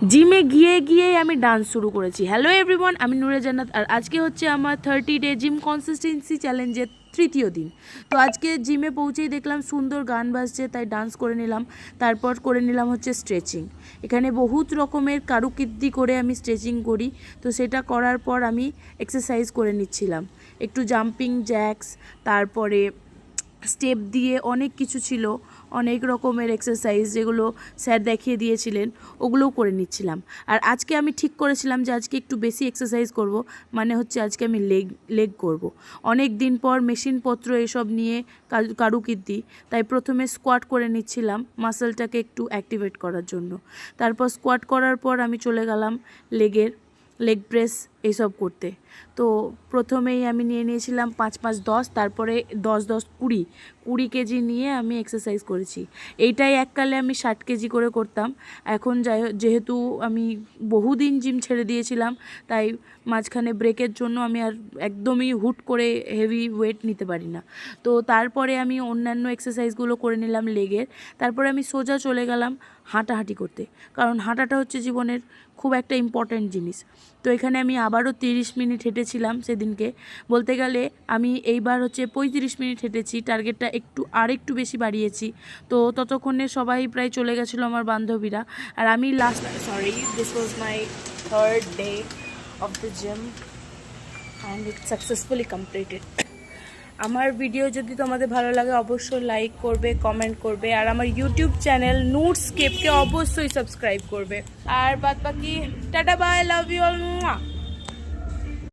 জিমে গিয়ে গিয়ে আমি ডান্স শুরু করেছি। হ্যালো এভরিওয়ান, আমি নূরে জান্নাত, আর আজকে হচ্ছে আমার 30 ডে জিম কনসিস্টেন্সি চ্যালেঞ্জের তৃতীয় দিন। তো আজকে জিমে পৌঁছেই দেখলাম সুন্দর গান বাজছে, তাই ডান্স করে নিলাম। তারপর করে নিলাম হচ্ছে স্ট্রেচিং। এখানে বহুত রকমের কারুকীর্তি করে আমি স্ট্রেচিং করি, তো সেটা করার পর আমি এক্সারসাইজ করে নিচ্ছিলাম, একটু জাম্পিং জ্যাক্স, তারপরে স্টেপ দিয়ে অনেক কিছু ছিল, অনেক রকমের এক্সারসাইজ যেগুলো স্যার দেখিয়ে দিয়েছিলেন, ওগুলোও করে নিচ্ছিলাম। আর আজকে আমি ঠিক করেছিলাম যে আজকে একটু বেশি এক্সারসাইজ করব, মানে হচ্ছে আজকে আমি লেগ করব। অনেক দিন পর মেশিনপত্র এসব নিয়ে কারুকীর্তি, তাই প্রথমে স্কোয়াট করে নিচ্ছিলাম মাসেলটাকে একটু অ্যাক্টিভেট করার জন্য। তারপর স্কোয়াট করার পর আমি চলে গেলাম লেগ প্রেস এইসব করতে। তো প্রথমেই আমি নিয়ে নিয়েছিলাম 5-5-10, তারপরে 10-10-20 কেজি নিয়ে আমি এক্সারসাইজ করেছি। এইটাই এককালে আমি 60 কেজি করে করতাম। এখন যেহেতু আমি বহুদিন জিম ছেড়ে দিয়েছিলাম, তাই মাঝখানে ব্রেকের জন্য আমি আর একদমই হুট করে হেভি ওয়েট নিতে পারি না। তো তারপরে আমি অন্যান্য এক্সারসাইজগুলো করে নিলাম লেগের। তারপরে আমি সোজা চলে গেলাম হাঁটাহাঁটি করতে, কারণ হাঁটাটা হচ্ছে জীবনের খুব একটা ইম্পর্ট্যান্ট জিনিস। তো এখানে আমি আবারও 30 মিনিট হেঁটেছিলাম সেদিনকে। বলতে গেলে আমি এইবার হচ্ছে 35 মিনিট হেঁটেছি, টার্গেটটা আরেকটু বেশি বাড়িয়েছি। তো ততক্ষণে সবাই প্রায় চলে গেছিলো, আমার বান্ধবীরা। আর আমি this was my 3rd day of the gym and it successfully completed. আমার ভিডিও যদি তোমাদের ভালো লাগে অবশ্যই লাইক করবে, কমেন্ট করবে, আর আমার ইউটিউব চ্যানেল নুডস্কেপকে অবশ্যই সাবস্ক্রাইব করবে। আর বাদ বাকি tata, bye, love you all.